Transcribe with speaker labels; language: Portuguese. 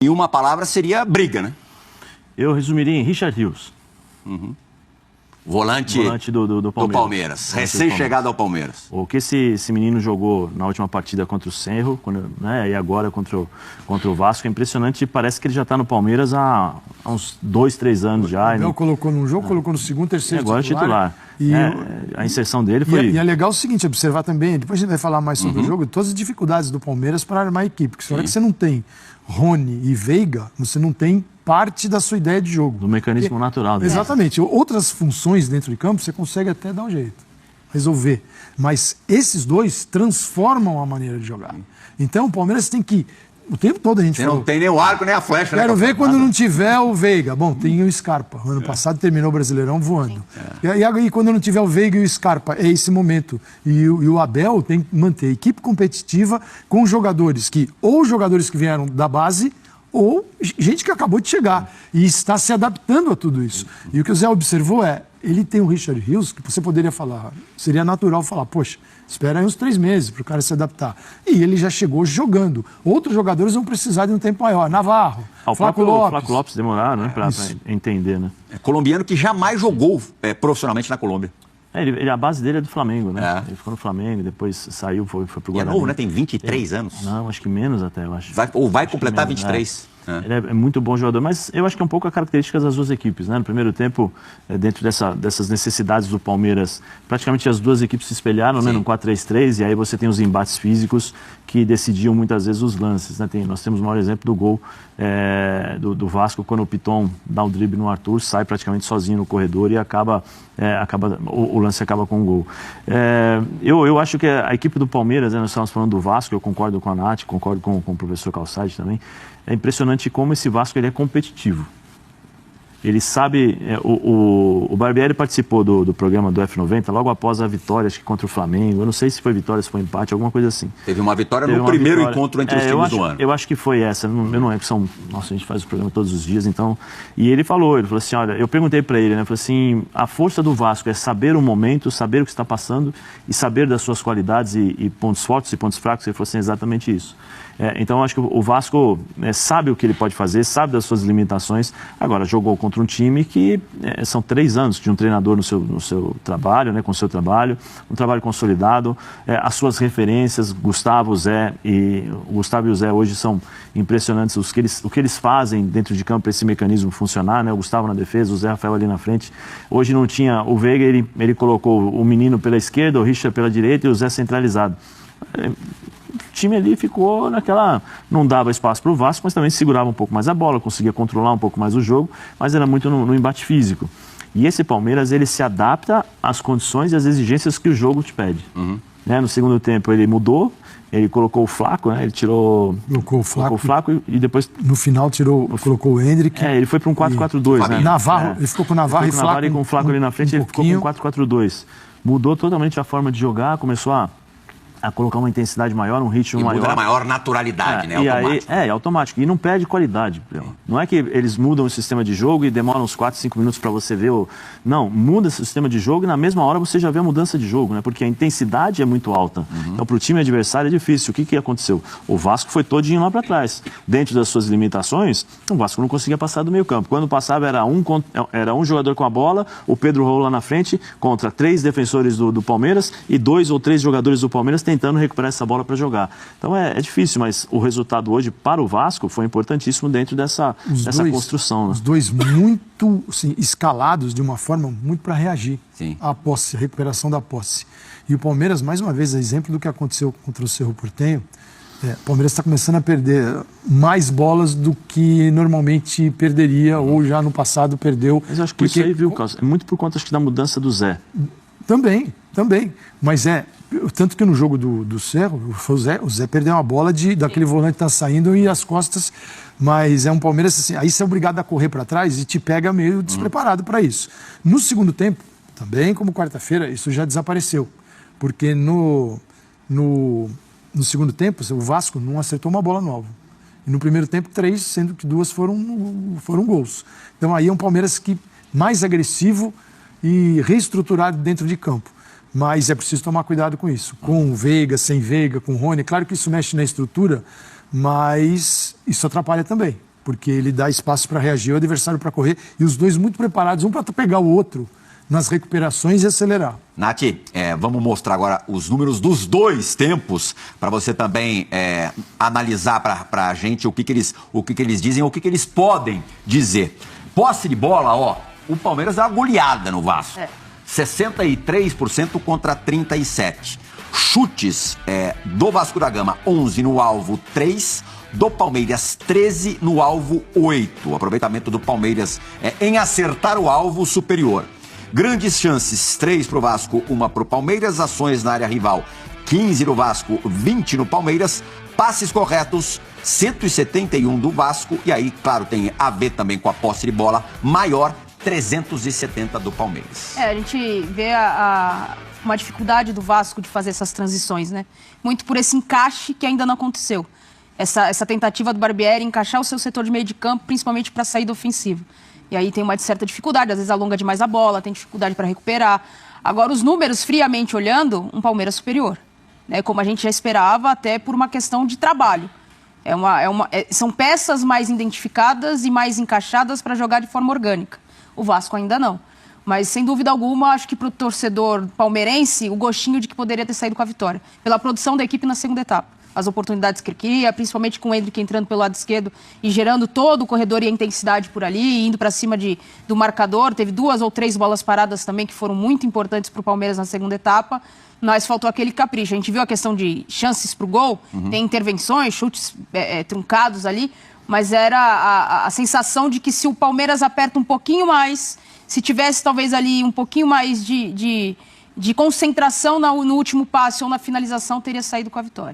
Speaker 1: E uma palavra seria briga, né?
Speaker 2: Eu resumiria em Richard Rios.
Speaker 1: Volante
Speaker 2: do Palmeiras.
Speaker 1: Recém-chegado ao Palmeiras.
Speaker 2: O que esse menino jogou na última partida contra o Cerro, né, e agora contra o Vasco, é impressionante. Parece que ele já está no Palmeiras há uns 2, 3 anos já.
Speaker 3: Ele colocou num jogo, colocou no segundo, terceiro
Speaker 2: agora titular. E a inserção dele foi...
Speaker 3: E é legal o seguinte, observar também, depois a gente vai falar mais sobre o jogo, todas as dificuldades do Palmeiras para armar a equipe. Porque se hora que você não tem Rony e Veiga, você não tem parte da sua ideia de jogo.
Speaker 2: Do mecanismo natural.
Speaker 3: Exatamente. Outras funções dentro de campo você consegue até dar um jeito, resolver. Mas esses dois transformam a maneira de jogar. Então o Palmeiras tem que... O tempo todo a gente
Speaker 1: falou... Não tem nem o arco, nem a flecha.
Speaker 3: Quero ver quando não tiver o Veiga. Bom, tem o Scarpa. O ano passado terminou o Brasileirão voando. E aí, quando não tiver o Veiga e o Scarpa, é esse momento. E o Abel tem que manter a equipe competitiva com jogadores que... Ou jogadores que vieram da base... ou gente que acabou de chegar e está se adaptando a tudo isso. E o que o Zé observou ele tem o Richard Rios, que você poderia falar, seria natural falar, poxa, espera aí uns 3 meses para o cara se adaptar. E ele já chegou jogando. Outros jogadores vão precisar de um tempo maior. Navarro, Flávio Lopes.
Speaker 2: Flávio Lopes demoraram, né, para entender, né?
Speaker 1: É colombiano que jamais jogou profissionalmente na Colômbia.
Speaker 2: A base dele é do Flamengo, né? Ele ficou no Flamengo, depois saiu, foi pro Guarani.
Speaker 1: É novo, né? Tem 23 anos.
Speaker 2: Não, acho que menos até, eu acho.
Speaker 1: Vai completar menos, 23.
Speaker 2: Ele é muito bom jogador, mas eu acho que é um pouco a característica das duas equipes, né? No primeiro tempo, dentro dessas necessidades do Palmeiras, praticamente as duas equipes se espelharam, né? No 4-3-3, e aí você tem os embates físicos que decidiam muitas vezes os lances, né? Nós temos o maior exemplo do gol do Vasco, quando o Piton dá um drible no Arthur, sai praticamente sozinho no corredor e o lance acaba com um gol. Eu acho que a equipe do Palmeiras, né? Nós estamos falando do Vasco, eu concordo com a Nath, concordo com o professor Calçade também. É impressionante como esse Vasco ele é competitivo. Ele sabe... o Barbieri participou do programa do F90 logo após a vitória, acho que contra o Flamengo. Eu não sei se foi vitória, se foi empate, alguma coisa assim.
Speaker 1: Teve uma vitória no primeiro encontro entre os times do ano.
Speaker 2: Eu acho que foi essa. Eu não lembro. Nossa, a gente faz o programa todos os dias, então... E ele falou assim, olha, eu perguntei para ele, né? Falei assim, a força do Vasco é saber o momento, saber o que está passando e saber das suas qualidades e pontos fortes e pontos fracos. Ele falou assim, exatamente isso. Então, eu acho que o Vasco sabe o que ele pode fazer, sabe das suas limitações. Agora, jogou contra um time que são 3 anos de um treinador no seu trabalho, né, com o seu trabalho, um trabalho consolidado. As suas referências, Gustavo, Zé, o Gustavo e o Zé hoje são impressionantes. O que eles fazem dentro de campo para esse mecanismo funcionar, né? O Gustavo na defesa, o Zé Rafael ali na frente. Hoje não tinha o Veiga, ele colocou o menino pela esquerda, o Richard pela direita e o Zé centralizado. O time ali ficou naquela... Não dava espaço para o Vasco, mas também segurava um pouco mais a bola, conseguia controlar um pouco mais o jogo, mas era muito no embate físico. E esse Palmeiras, ele se adapta às condições e às exigências que o jogo te pede. Né? No segundo tempo, ele mudou, ele colocou o Flaco, né? Ele colocou o Flaco e depois...
Speaker 3: No final, colocou o Hendrick.
Speaker 2: Ele foi para um 4-4-2, né?
Speaker 3: Navarro, ele ficou com o Navarro e Flaco.
Speaker 2: E com o Flaco ali na frente, ele ficou com 4-4-2. Mudou totalmente a forma de jogar, começou a colocar uma intensidade maior, um ritmo maior.
Speaker 1: Muda a maior naturalidade, né?
Speaker 2: Automático. Automático. E não perde qualidade. Não é que eles mudam o sistema de jogo e demoram uns 4, 5 minutos para você ver. Não, muda o sistema de jogo e na mesma hora você já vê a mudança de jogo, né? Porque a intensidade é muito alta. Então, para o time adversário é difícil. O que aconteceu? O Vasco foi todinho lá para trás. Dentro das suas limitações, o Vasco não conseguia passar do meio campo. Quando passava, era um jogador com a bola, o Pedro Raul lá na frente, contra 3 defensores do Palmeiras e 2 ou 3 jogadores do Palmeiras tentando recuperar essa bola para jogar. Então é difícil, mas o resultado hoje para o Vasco foi importantíssimo dentro dessa construção. Né?
Speaker 3: Os dois muito escalados de uma forma muito para reagir à posse, à recuperação da posse. E o Palmeiras, mais uma vez, é exemplo do que aconteceu contra o Cerro Porteño. O Palmeiras está começando a perder mais bolas do que normalmente perderia ou já no passado perdeu.
Speaker 2: Mas eu acho que isso aí, viu, Carlos? É muito por conta, acho que, da mudança do Zé.
Speaker 3: Também. Mas tanto que no jogo do Cerro, o Zé perdeu uma bola daquele volante que está saindo e as costas, mas é um Palmeiras assim, aí você é obrigado a correr para trás e te pega meio despreparado para isso. No segundo tempo, também como quarta-feira, isso já desapareceu, porque no segundo tempo, o Vasco não acertou uma bola no alvo. E no primeiro tempo, 3, sendo que 2 foram gols. Então aí é um Palmeiras mais agressivo e reestruturado dentro de campo. Mas é preciso tomar cuidado com isso. Com Veiga, sem Veiga, com Rony. Claro que isso mexe na estrutura, mas isso atrapalha também. porque ele dá espaço para reagir, o adversário para correr, e os dois muito preparados, um para pegar o outro nas recuperações e acelerar.
Speaker 1: Nath, vamos mostrar agora os números dos dois tempos, para você também analisar para a gente o que eles dizem, o que eles podem dizer. Posse de bola, ó, o Palmeiras dá uma goleada no Vasco. 63% contra 37%. Chutes do Vasco da Gama, 11 no alvo, 3. Do Palmeiras, 13 no alvo, 8. O aproveitamento do Palmeiras em acertar o alvo superior. Grandes chances, 3 para o Vasco, 1 para o Palmeiras. Ações na área rival, 15 no Vasco, 20 no Palmeiras. Passes corretos, 171 do Vasco. E aí, claro, tem a ver também com a posse de bola maior, 370 do Palmeiras.
Speaker 4: A gente vê uma dificuldade do Vasco de fazer essas transições, né? Muito por esse encaixe que ainda não aconteceu. Essa tentativa do Barbieri encaixar o seu setor de meio de campo, principalmente para a saída ofensiva. E aí tem uma certa dificuldade, às vezes alonga demais a bola, tem dificuldade para recuperar. Agora, os números, friamente olhando, um Palmeiras superior, né? Como a gente já esperava, até por uma questão de trabalho. São peças mais identificadas e mais encaixadas para jogar de forma orgânica. O Vasco ainda não. Mas, sem dúvida alguma, acho que para o torcedor palmeirense, o gostinho de que poderia ter saído com a vitória. Pela produção da equipe na segunda etapa. As oportunidades que ele cria, principalmente com o Endrick entrando pelo lado esquerdo e gerando todo o corredor e a intensidade por ali, indo para cima do marcador. Teve 2 ou 3 bolas paradas também que foram muito importantes para o Palmeiras na segunda etapa. Mas faltou aquele capricho. A gente viu a questão de chances para o gol, tem intervenções, chutes truncados ali, mas era a sensação de que se o Palmeiras aperta um pouquinho mais, se tivesse talvez ali um pouquinho mais de concentração no último passe ou na finalização, teria saído com a vitória.